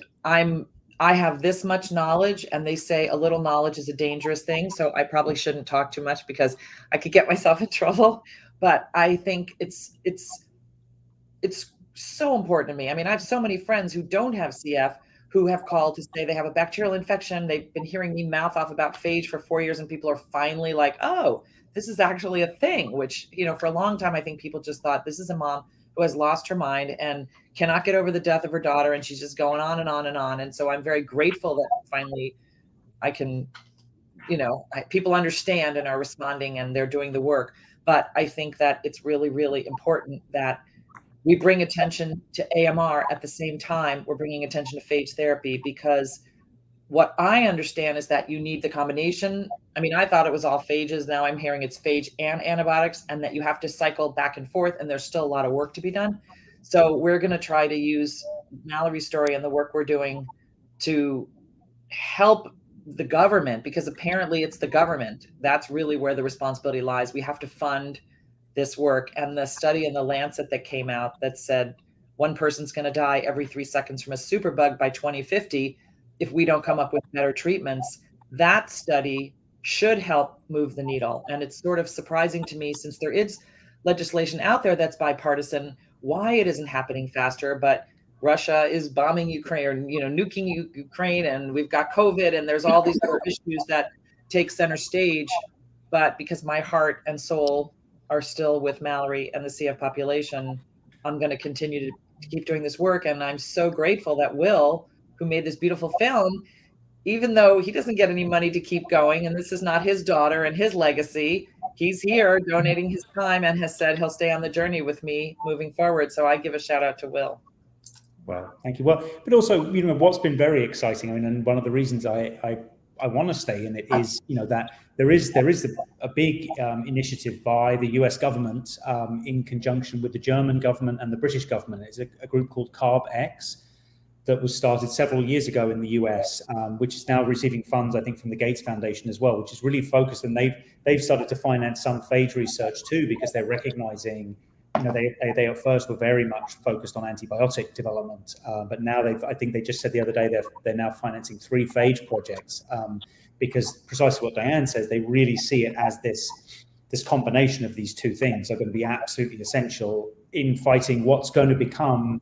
I have this much knowledge, and they say a little knowledge is a dangerous thing. So I probably shouldn't talk too much because I could get myself in trouble. But I think it's so important to me. I mean, I have so many friends who don't have CF who have called to say they have a bacterial infection. They've been hearing me mouth off about phage for 4 years, and people are finally like, oh, this is actually a thing, which, for a long time, I think people just thought this is a mom who has lost her mind and cannot get over the death of her daughter, and she's just going on and on and on. And so I'm very grateful that finally I can, people understand and are responding, and they're doing the work. But I think that it's really, really important that we bring attention to AMR at the same time we're bringing attention to phage therapy, because what I understand is that you need the combination. I mean, I thought it was all phages. Now I'm hearing it's phage and antibiotics, and that you have to cycle back and forth, and there's still a lot of work to be done. So we're going to try to use Mallory's story and the work we're doing to help the government, because apparently it's the government. That's really where the responsibility lies. We have to fund this work. And the study in the Lancet that came out that said one person's going to die every 3 seconds from a superbug by 2050 if we don't come up with better treatments, that study should help move the needle. And it's sort of surprising to me, since there is legislation out there that's bipartisan, why it isn't happening faster. But Russia is bombing Ukraine, or nuking Ukraine, and we've got COVID, and there's all these other issues that take center stage. But because my heart and soul are still with Mallory and the CF population, I'm going to continue to keep doing this work. And I'm so grateful that Will who made this beautiful film, even though he doesn't get any money to keep going, and this is not his daughter and his legacy, he's here donating his time and has said he'll stay on the journey with me moving forward. So I give a shout out to Will. Well, thank you. Well, but also, what's been very exciting, and one of the reasons I want to stay in it is, that there is a big initiative by the US government in conjunction with the German government and the British government. It's a group called CarbX that was started several years ago in the US, which is now receiving funds, I think, from the Gates Foundation as well, which is really focused, and they've started to finance some phage research too, because they're recognizing, they at first were very much focused on antibiotic development, but now I think they just said the other day they're now financing 3 phage projects, because precisely what Diane says, they really see it as this combination of these two things are going to be absolutely essential in fighting what's going to become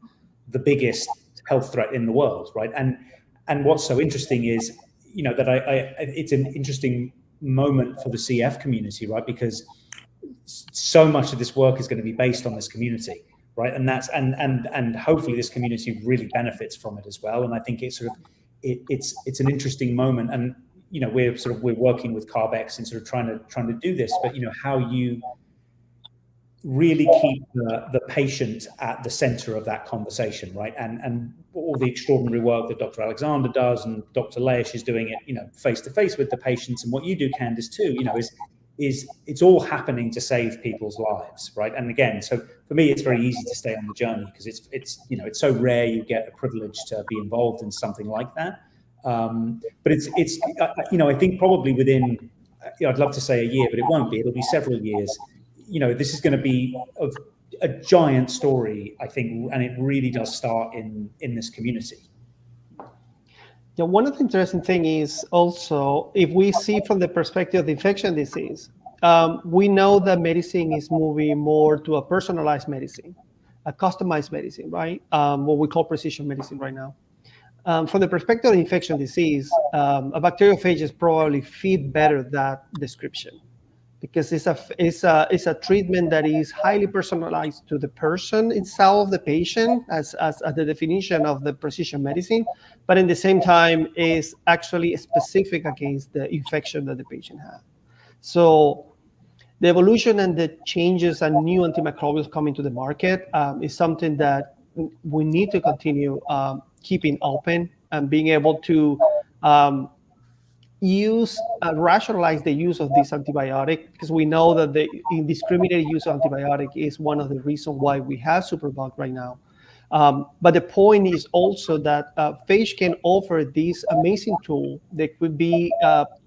the biggest health threat in the world, right? And what's so interesting is, that it's an interesting moment for the CF community, right? Because so much of this work is going to be based on this community, right? And that's and hopefully this community really benefits from it as well. And I think it's it's an interesting moment. And we're working with CarbX and sort of trying to do this, but how you really keep the patient at the center of that conversation, right? And all the extraordinary work that Dr. Alexander does and Dr. Laish is doing it, face to face with the patients, and what you do, Candice, too, is it's all happening to save people's lives, right? And again, so for me, it's very easy to stay on the journey because it's so rare you get a privilege to be involved in something like that. But it's I think probably within, I'd love to say a year, but it won't be. It'll be several years. This is going to be a giant story, I think, and it really does start in this community. Yeah, one of the interesting things is also, if we see from the perspective of infection disease, we know that medicine is moving more to a personalized medicine, a customized medicine, right? What we call precision medicine right now. From the perspective of infection disease, a bacteriophage probably fit better that description, because it's a treatment that is highly personalized to the person itself, the patient, as the definition of the precision medicine, but at the same time is actually specific against the infection that the patient has. So the evolution and the changes and new antimicrobials coming to the market is something that we need to continue keeping open and being able to rationalize the use of this antibiotic, because we know that the indiscriminate use of antibiotic is one of the reasons why we have Superbug right now. But the point is also that phage can offer this amazing tool that could be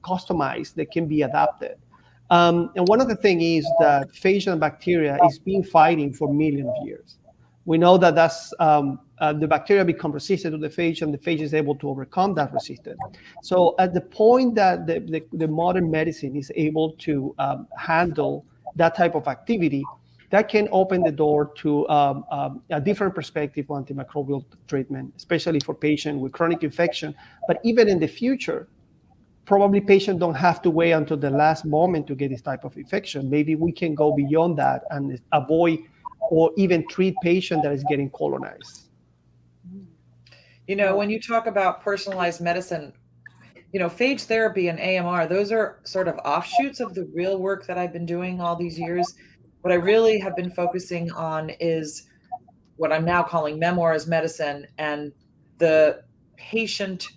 customized, that can be adapted. And one of the things is that phage and bacteria is been fighting for millions of years. We know that that's the bacteria become resistant to the phage, and the phage is able to overcome that resistance. So at the point that the modern medicine is able to handle that type of activity, that can open the door to a different perspective on antimicrobial treatment, especially for patients with chronic infection. But even in the future, probably patients don't have to wait until the last moment to get this type of infection. Maybe we can go beyond that and avoid or even treat patients that is getting colonized. When you talk about personalized medicine, phage therapy and AMR, those are sort of offshoots of the real work that I've been doing all these years. What I really have been focusing on is what I'm now calling memoirs medicine, and the patient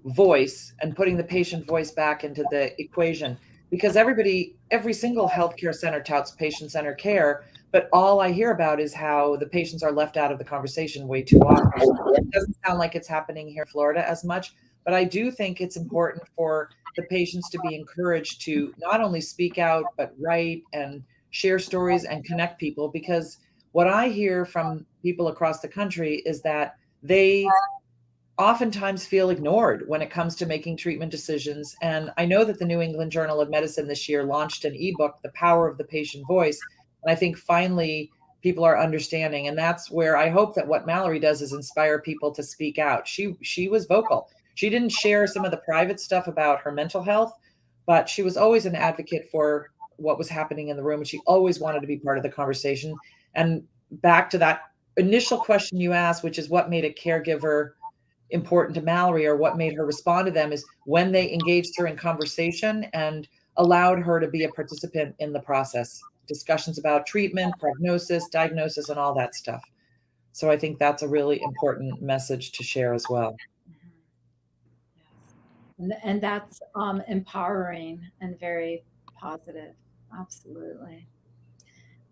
voice, and putting the patient voice back into the equation. Because every single healthcare center touts patient-centered care, but all I hear about is how the patients are left out of the conversation way too often. It doesn't sound like it's happening here in Florida as much, but I do think it's important for the patients to be encouraged to not only speak out, but write and share stories and connect people. Because what I hear from people across the country is that they oftentimes feel ignored when it comes to making treatment decisions. And I know that the New England Journal of Medicine this year launched an ebook, The Power of the Patient Voice. And I think finally people are understanding. And that's where I hope that what Mallory does is inspire people to speak out. She was vocal. She didn't share some of the private stuff about her mental health, but she was always an advocate for what was happening in the room. And she always wanted to be part of the conversation. And back to that initial question you asked, which is what made a caregiver important to Mallory, or what made her respond to them, is when they engaged her in conversation and allowed her to be a participant in the process, discussions about treatment, prognosis, diagnosis, and all that stuff. So I think that's a really important message to share as well. And that's empowering and very positive. Absolutely.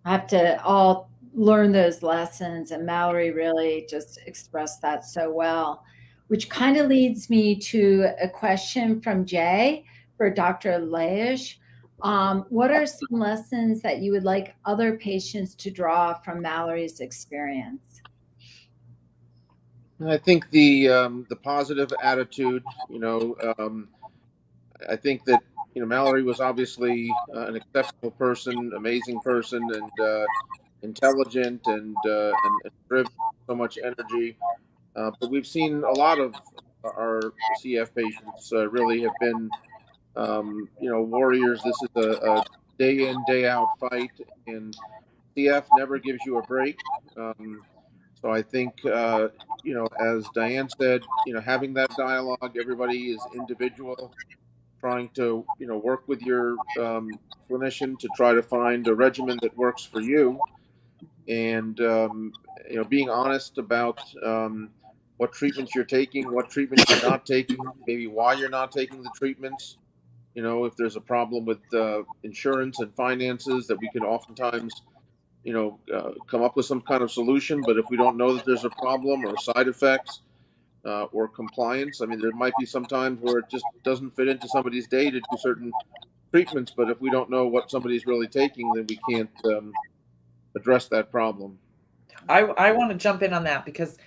I have to all learn those lessons, and Mallory really just expressed that so well, which kind of leads me to a question from Jay for Dr. Laish. What are some lessons that you would like other patients to draw from Mallory's experience? I think the positive attitude, I think that Mallory was obviously an exceptional person, amazing person, and intelligent and driven, so much energy. But we've seen a lot of our CF patients really have been, warriors. This is a day in, day out fight, and CF never gives you a break. So I think, as Diane said, having that dialogue, everybody is individual, trying to, work with your clinician to try to find a regimen that works for you, and being honest about what treatments you're taking, what treatments you're not taking, maybe why you're not taking the treatments. If there's a problem with insurance and finances, that we can oftentimes come up with some kind of solution. But if we don't know that there's a problem or side effects or compliance, I mean, there might be some times where it just doesn't fit into somebody's day to do certain treatments. But if we don't know what somebody's really taking, then we can't address that problem. I want to jump in on that because,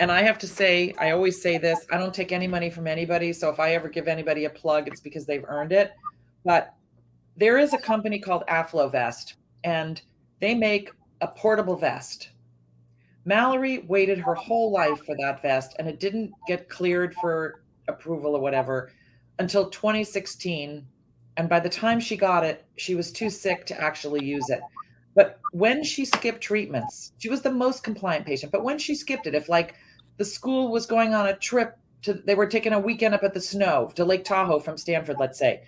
and I have to say, I always say this, I don't take any money from anybody. So if I ever give anybody a plug, it's because they've earned it. But there is a company called AffloVest, and they make a portable vest. Mallory waited her whole life for that vest, and it didn't get cleared for approval or whatever until 2016. And by the time she got it, she was too sick to actually use it. But when she skipped treatments, she was the most compliant patient. But when she skipped it, if like the school was going on a trip they were taking a weekend up at the snow to Lake Tahoe from Stanford, let's say,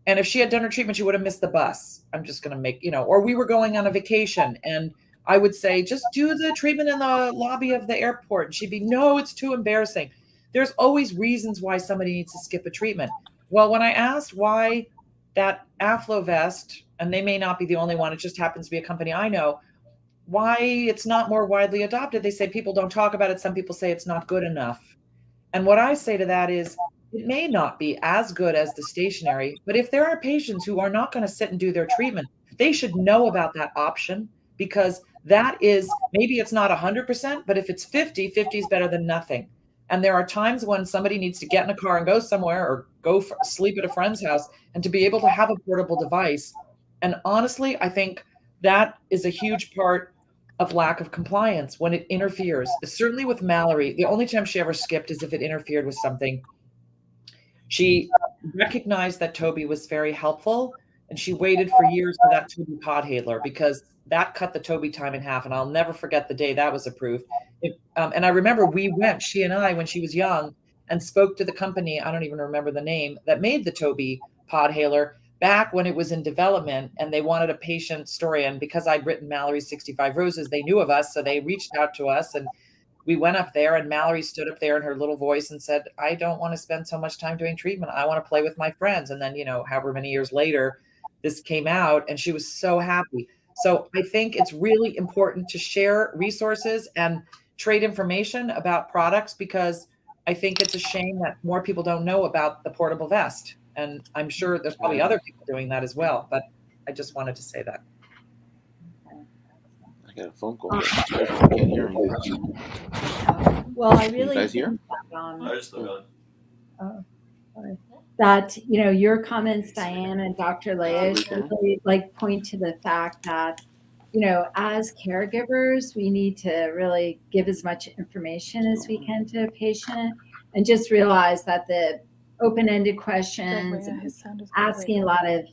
and if she had done her treatment, she would have missed the bus. I'm just going to make, or we were going on a vacation and I would say, just do the treatment in the lobby of the airport. And she'd be, no, it's too embarrassing. There's always reasons why somebody needs to skip a treatment. Well, when I asked why that AffloVest, and they may not be the only one, it just happens to be a company I know, why it's not more widely adopted, they say people don't talk about it. Some people say it's not good enough. And what I say to that is, it may not be as good as the stationary, but if there are patients who are not going to sit and do their treatment, they should know about that option, because that is, maybe it's not 100%, but if it's 50, 50 is better than nothing. And there are times when somebody needs to get in a car and go somewhere, or go sleep at a friend's house, and to be able to have a portable device. And honestly, I think that is a huge part of lack of compliance when it interferes. Certainly with Mallory, the only time she ever skipped is if it interfered with something. She recognized that Toby was very helpful, and she waited for years for that Toby podhaler, because that cut the Toby time in half. And I'll never forget the day that was approved. And I remember we went, she and I, when she was young, and spoke to the company, I don't even remember the name, that made the Toby podhaler back when it was in development, and they wanted a patient story. And because I'd written Mallory's 65 Roses, they knew of us. So they reached out to us, and we went up there, and Mallory stood up there in her little voice and said, I don't want to spend so much time doing treatment. I want to play with my friends. And then, however many years later, this came out, and she was so happy. So I think it's really important to share resources and trade information about products, because I think it's a shame that more people don't know about the portable vest. And I'm sure there's probably other people doing that as well, but I just wanted to say that. I got a phone call. I can't hear anything. Well, I really Can you guys hear? that your comments, Diane and Dr. Laish, really point to the fact that as caregivers, we need to really give as much information as we can to a patient, and just realize that the open-ended questions, asking a lot of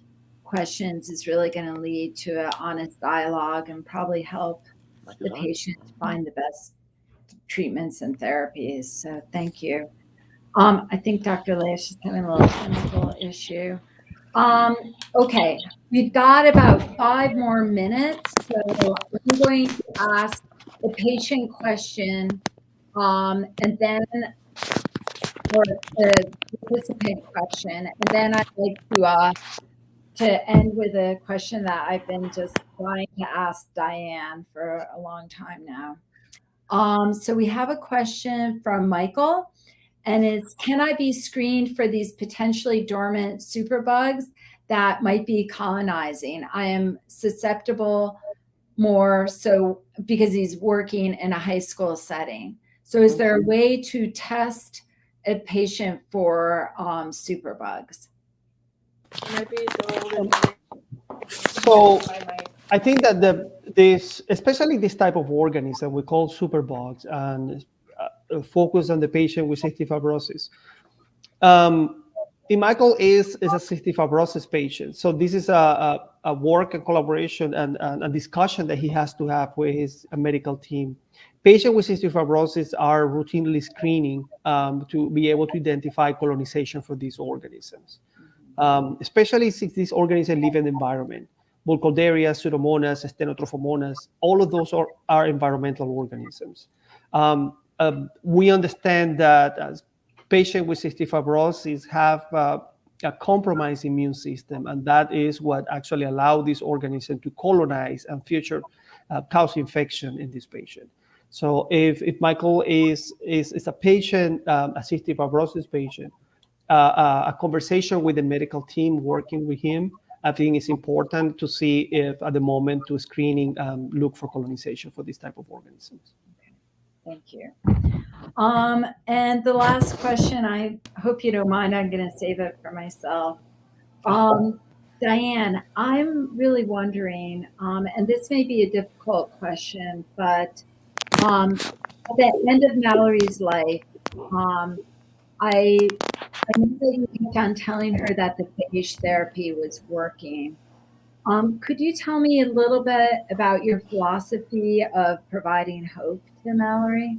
questions, is really going to lead to an honest dialogue and probably help the patient find the best treatments and therapies. So thank you. I think Dr. Laish is having a little technical issue. Okay, we've got about 5 more minutes, so I'm going to ask the patient question, and then or the participant question, and then I'd like to end with a question that I've been just trying to ask Diane for a long time now. So we have a question from Michael, and it's, can I be screened for these potentially dormant superbugs that might be colonizing? I am susceptible more so because he's working in a high school setting. So is there a way to test a patient for superbugs? So I think that especially this type of organism we call superbugs and focus on the patient with cystic fibrosis. Michael is a cystic fibrosis patient. So this is a work and collaboration and a discussion that he has to have with his medical team. Patients with cystic fibrosis are routinely screening to be able to identify colonization for these organisms, especially since these organisms live in the environment. Burkholderia, Pseudomonas, Stenotrophomonas, all of those are environmental organisms. We understand that as patients with cystic fibrosis have a compromised immune system, and that is what actually allows this organism to colonize and future cause infection in this patient. So if Michael is a patient, a cystic fibrosis patient, a conversation with the medical team working with him, I think it's important to see if at the moment to screening look for colonization for this type of organisms. Thank you. And the last question, I hope you don't mind, I'm going to save it for myself. Diane, I'm really wondering, and this may be a difficult question, but at the end of Mallory's life, I know that you kept on telling her that the Beige therapy was working. Could you tell me a little bit about your philosophy of providing hope to Mallory?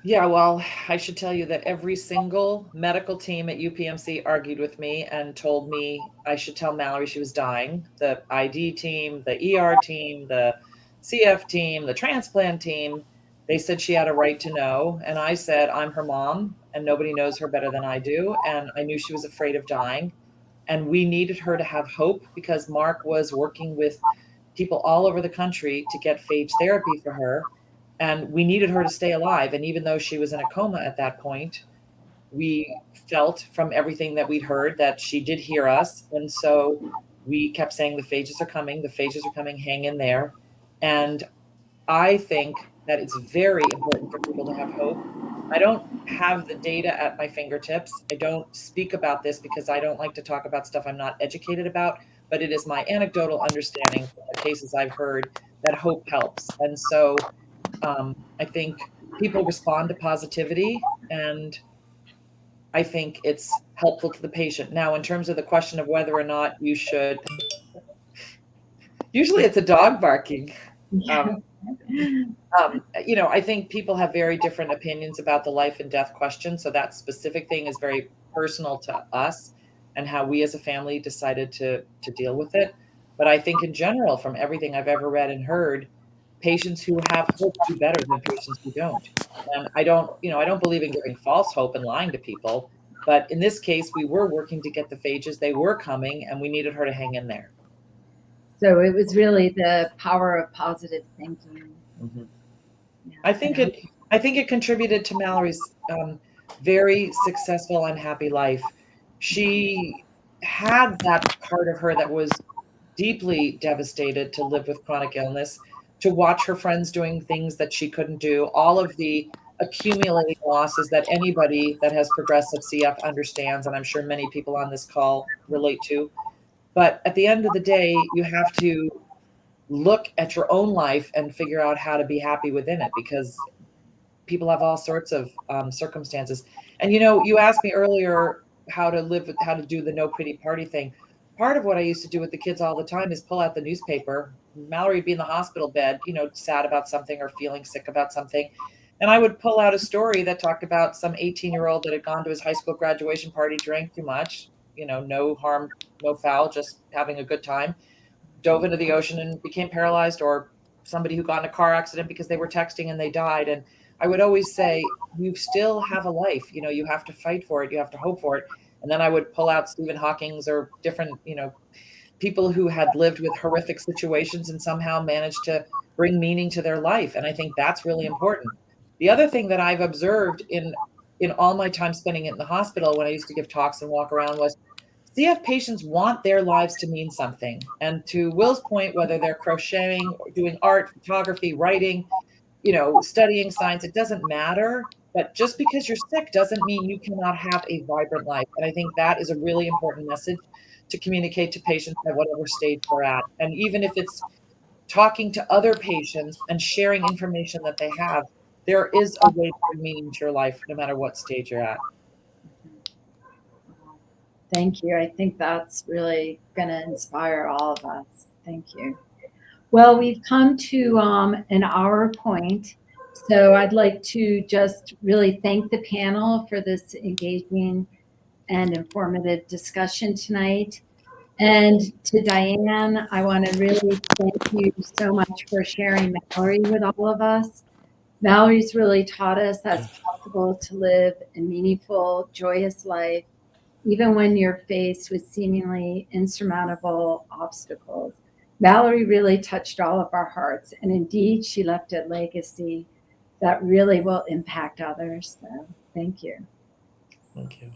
Yeah, well, I should tell you that every single medical team at UPMC argued with me and told me I should tell Mallory she was dying. The ID team, the ER team, the CF team, the transplant team, they said she had a right to know. And I said, I'm her mom and nobody knows her better than I do. And I knew she was afraid of dying. And we needed her to have hope because Mark was working with people all over the country to get phage therapy for her. And we needed her to stay alive. And even though she was in a coma at that point, we felt from everything that we'd heard that she did hear us. And so we kept saying, the phages are coming, hang in there. And I think that it's very important for people to have hope. I don't have the data at my fingertips. I don't speak about this because I don't like to talk about stuff I'm not educated about, but it is my anecdotal understanding from the cases I've heard that hope helps. And so I think people respond to positivity, and I think it's helpful to the patient. Now, in terms of the question of whether or not you should, usually it's a dog barking. I think people have very different opinions about the life and death question. So that specific thing is very personal to us and how we as a family decided to deal with it. But I think in general, from everything I've ever read and heard, patients who have hope do better than patients who don't. And I don't believe in giving false hope and lying to people. But in this case, we were working to get the phages. They were coming, and we needed her to hang in there. So it was really the power of positive thinking. Mm-hmm. Yeah. I think it contributed to Mallory's very successful and happy life. She had that part of her that was deeply devastated to live with chronic illness, to watch her friends doing things that she couldn't do, all of the accumulating losses that anybody that has progressive CF understands, and I'm sure many people on this call relate to. But at the end of the day, you have to look at your own life and figure out how to be happy within it, because people have all sorts of circumstances. And you asked me earlier how to do the no pity party thing. part of what I used to do with the kids all the time is pull out the newspaper. Mallory would be in the hospital bed, sad about something or feeling sick about something. And I would pull out a story that talked about some 18-year-old that had gone to his high school graduation party, drank too much, no harm, no foul, just having a good time, dove into the ocean and became paralyzed, or somebody who got in a car accident because they were texting and they died. And I would always say, you still have a life, you have to fight for it. You have to hope for it. And then I would pull out Stephen Hawking's or different, people who had lived with horrific situations and somehow managed to bring meaning to their life. And I think that's really important. The other thing that I've observed in all my time spending it in the hospital when I used to give talks and walk around was CF patients want their lives to mean something. And to Will's point, whether they're crocheting or doing art, photography, writing, studying science, it doesn't matter. But just because you're sick doesn't mean you cannot have a vibrant life. And I think that is a really important message to communicate to patients at whatever stage they're at. And even if it's talking to other patients and sharing information that they have, there is a way to bring meaning to your life, no matter what stage you're at. Thank you. I think that's really going to inspire all of us. Thank you. Well, we've come to an hour point. So I'd like to just really thank the panel for this engaging and informative discussion tonight. And to Diane, I want to really thank you so much for sharing Mallory with all of us. Mallory's really taught us that it's possible to live a meaningful, joyous life, even when you're faced with seemingly insurmountable obstacles. Mallory really touched all of our hearts, and indeed, she left a legacy that really will impact others. So thank you. Thank you.